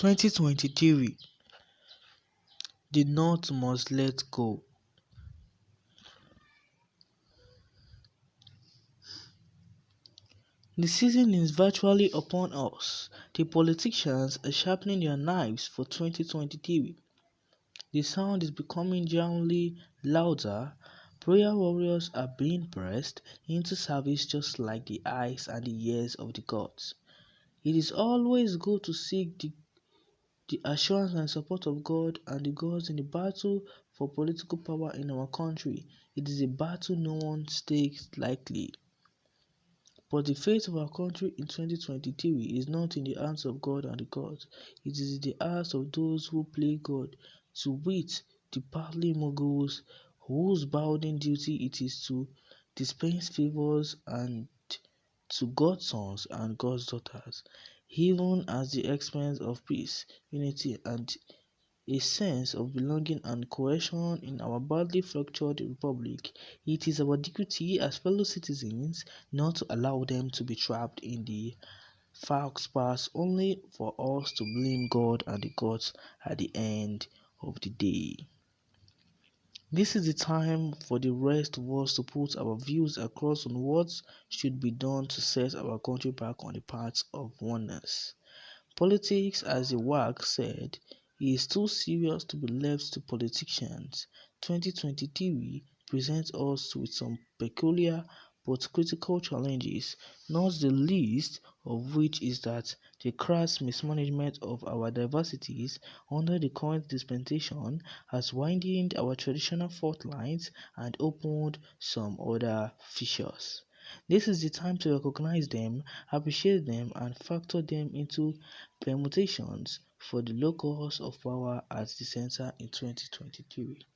2023, the North must let go. The season is virtually upon us. The politicians are sharpening their knives for 2023. The sound is becoming genuinely louder. Prayer warriors are being pressed into service just like the eyes and the ears of the gods. It is always good to seek the assurance and support of God and the gods in the battle for political power in our country. It is a battle no one takes lightly. But the fate of our country in 2023 is not in the hands of God and the gods. It is in the hands of those who play God, to wit, the partly moguls, whose bounden duty it is to dispense favors and to God's sons and God's daughters, even at the expense of peace, unity, and a sense of belonging and cohesion in our badly fractured republic. It is our duty as fellow citizens not to allow them to be trapped in the fox pass only for us to blame God and the gods at the end of the day. This is the time for the rest of us to put our views across on what should be done to set our country back on the path of oneness. Politics, as the WAC said, is too serious to be left to politicians. 2023 presents us with some peculiar but critical challenges, not the least of which is that the crass mismanagement of our diversities under the current dispensation has widened our traditional fault lines and opened some other fissures. This is the time to recognize them, appreciate them, and factor them into permutations for the locus of power at the center in 2023.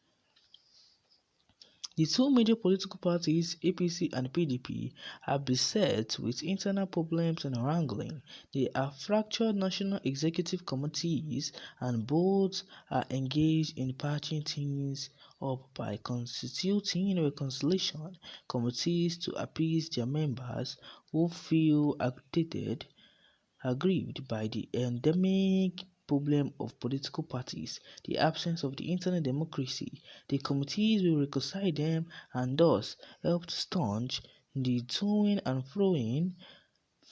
The two major political parties, APC and PDP, are beset with internal problems and wrangling. They have fractured national executive committees, and both are engaged in patching things up by constituting reconciliation committees to appease their members who feel aggrieved by the endemic problem of political parties, the absence of the internal democracy. The committees will reconcile them and thus help to staunch the toing and froing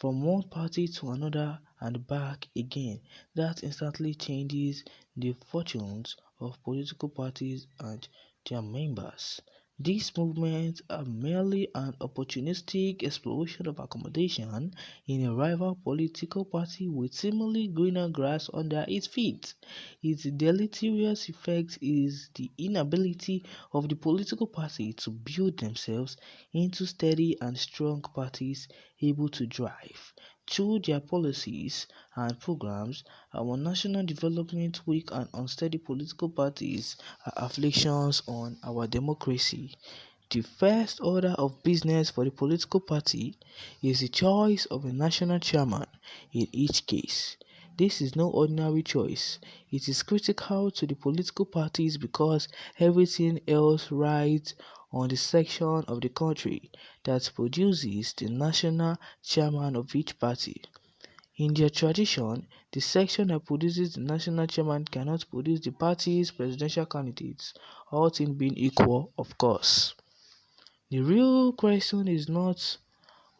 from one party to another and back again. That instantly changes the fortunes of political parties and their members. These movements are merely an opportunistic exploration of accommodation in a rival political party with seemingly greener grass under its feet. Its deleterious effect is the inability of the political party to build themselves into steady and strong parties able to drive, through their policies and programs, our national development. Weak and unsteady political parties are afflictions on our democracy. The first order of business for the political party is the choice of a national chairman in each case. This is no ordinary choice. It is critical to the political parties because everything else rides on the section of the country that produces the national chairman of each party. In their tradition, the section that produces the national chairman cannot produce the party's presidential candidates, all things being equal, of course. The real question is not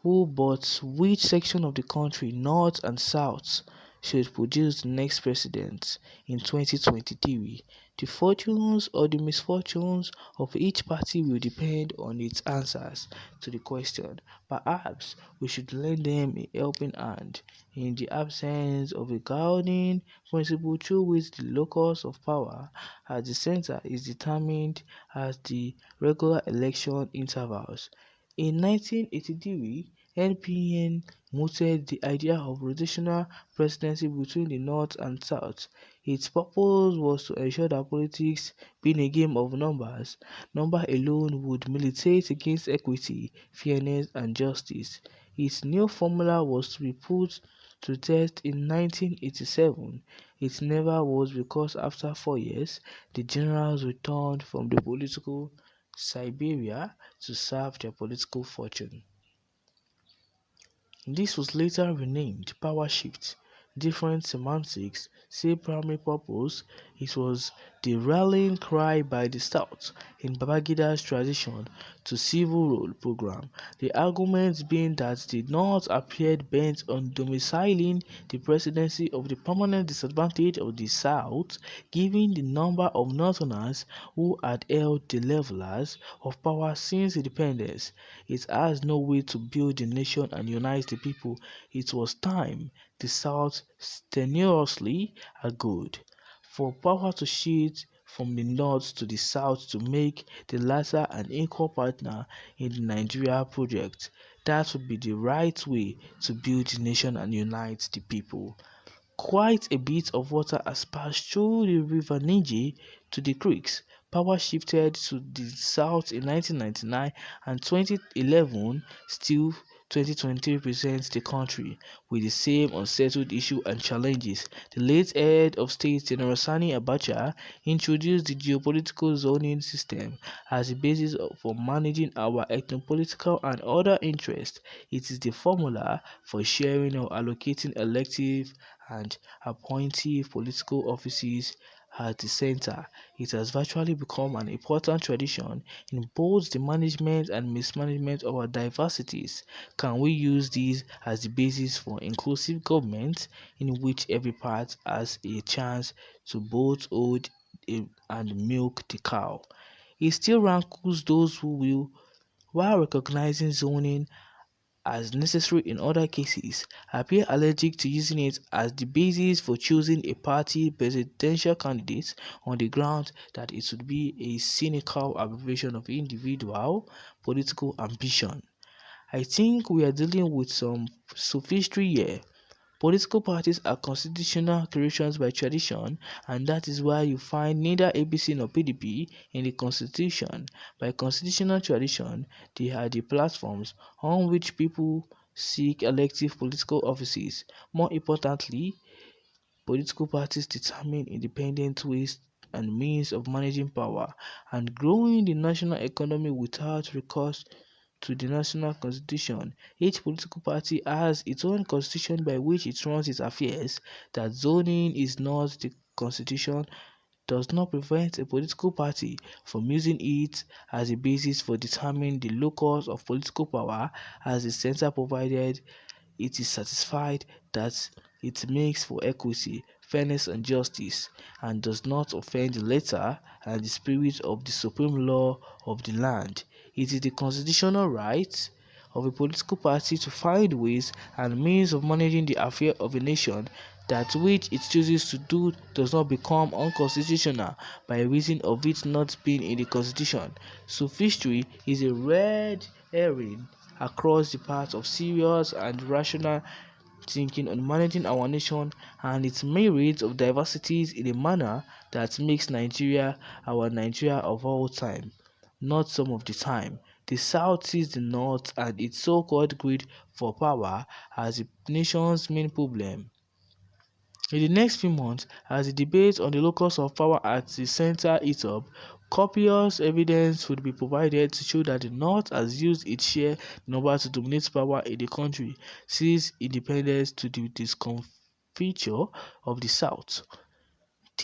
who but which section of the country, north and south, should produce the next president in 2023. The fortunes or the misfortunes of each party will depend on its answers to the question. Perhaps we should lend them a helping hand in the absence of a guiding principle through which the locus of power at the center is determined as the regular election intervals. In 1983, NPN mooted the idea of rotational presidency between the North and South. Its purpose was to ensure that politics, being a game of numbers, number alone would militate against equity, fairness, and justice. Its new formula was to be put to test in 1987. It never was because after 4 years, the generals returned from the political Siberia to serve their political fortune. This was later renamed "Power Shift". different semantics, same primary purpose. It was the rallying cry by the South in Babangida's transition to civil rule program, the argument being that the North appeared bent on domiciling the presidency of the permanent disadvantage of the South, given the number of Northerners who had held the levers of power since independence. It has no way to build the nation and unite the people. It was time the South strenuously argued for power to shift from the North to the South to make the latter an equal partner in the Nigeria project. That would be the right way to build the nation and unite the people. Quite a bit of water has passed through the river Niger to the creeks. Power shifted to the south in 1999 and 2011, still 2023 presents the country with the same unsettled issues and challenges. The late head of state General Sani Abacha introduced the geopolitical zoning system as a basis for managing our ethnopolitical and other interests. It is the formula for sharing or allocating elective and appointive political offices at the center. It has virtually become an important tradition in both the management and mismanagement of our diversities. Can we use this as the basis for inclusive government in which every part has a chance to both hold and milk the cow? It still rankles those who will, while recognizing zoning as necessary in other cases, appear allergic to using it as the basis for choosing a party presidential candidate on the ground that it would be a cynical abbreviation of individual political ambition. I think we are dealing with some sophistry here. Political parties are constitutional creations by tradition, and that is why you find neither APC nor PDP in the constitution. By constitutional tradition, they are the platforms on which people seek elective political offices. More importantly, political parties determine independent ways and means of managing power and growing the national economy without recourse to the national constitution. Each political party has its own constitution by which it runs its affairs. That zoning is not the constitution does not prevent a political party from using it as a basis for determining the locus of political power as the center provided it is satisfied that it makes for equity, fairness and justice, and does not offend the letter and the spirit of the supreme law of the land. It is the constitutional right of a political party to find ways and means of managing the affairs of a nation that which it chooses to do does not become unconstitutional by reason of it not being in the constitution. Sophistry is a red herring across the path of serious and rational thinking on managing our nation and its myriads of diversities in a manner that makes Nigeria our Nigeria of all time, not some of the time. The South sees the North and its so-called greed for power as the nation's main problem. In the next few months, as the debate on the locus of power at the center heats up, copious evidence would be provided to show that the North has used its sheer number to dominate power in the country since independence to the discomfiture of the South.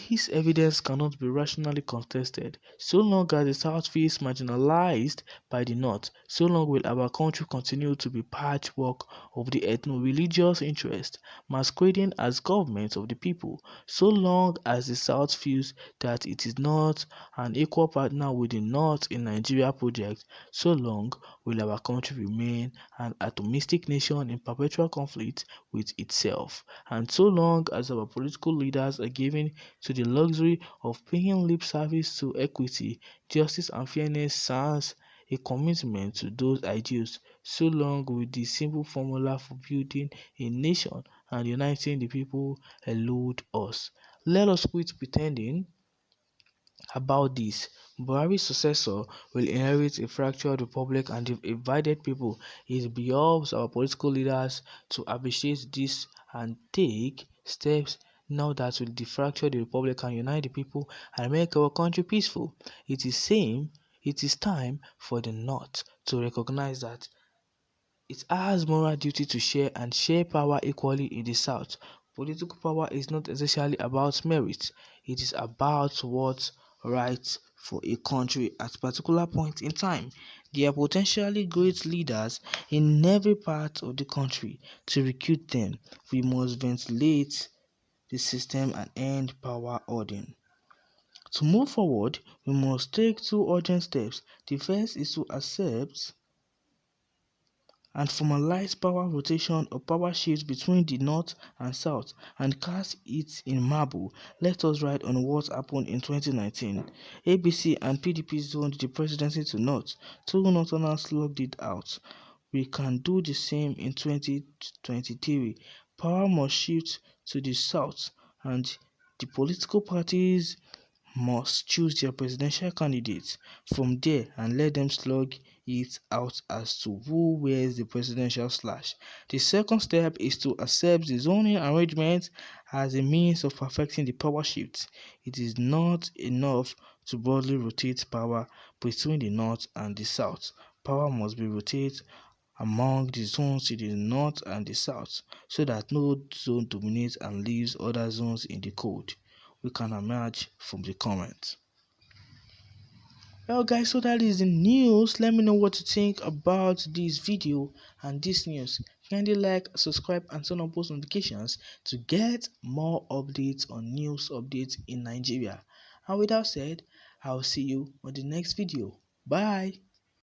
This evidence cannot be rationally contested. So long as the South feels marginalized by the North, so long will our country continue to be patchwork of the ethno-religious interest masquerading as government of the people. So long as the South feels that it is not an equal partner with the North in Nigeria project, so long will our country remain an atomistic nation in perpetual conflict with itself. And so long as our political leaders are given to the luxury of paying lip service to equity, justice and fairness sans a commitment to those ideals, so long will the simple formula for building a nation and uniting the people elude us. Let us quit pretending about this. Buhari's successor will inherit a fractured republic and divided people. It behoves our political leaders to appreciate this and take steps now that will defracture the republic and unite the people and make our country peaceful. It is time for the North to recognize that it has moral duty to share and share power equally in the South. Political power is not essentially about merit, it is about what's right for a country at a particular point in time. There are potentially great leaders in every part of the country. To recruit them, we must ventilate the system and end power hoarding. To move forward, we must take two urgent steps. The first is to accept and formalize power rotation or power shifts between the North and South and cast it in marble. Let us write on what happened in 2019. ABC and PDP zoned the presidency to North. Two Northerners slugged it out. We can do the same in 2023. Power must shift to the South and the political parties must choose their presidential candidates from there and let them slug it out as to who wears the presidential slash. The second step is to accept the zoning arrangement as a means of perfecting the power shift. It is not enough to broadly rotate power between the north and the south. Power must be rotated among the zones to the north and the south so that no zone dominates and leaves other zones in the cold. We can emerge from the comments. Well guys, so that is the news. Let me know what you think about this video and this news. Kindly like, subscribe and turn on post notifications to get more updates on news updates in Nigeria. And with that said, I'll see you on the next video. Bye.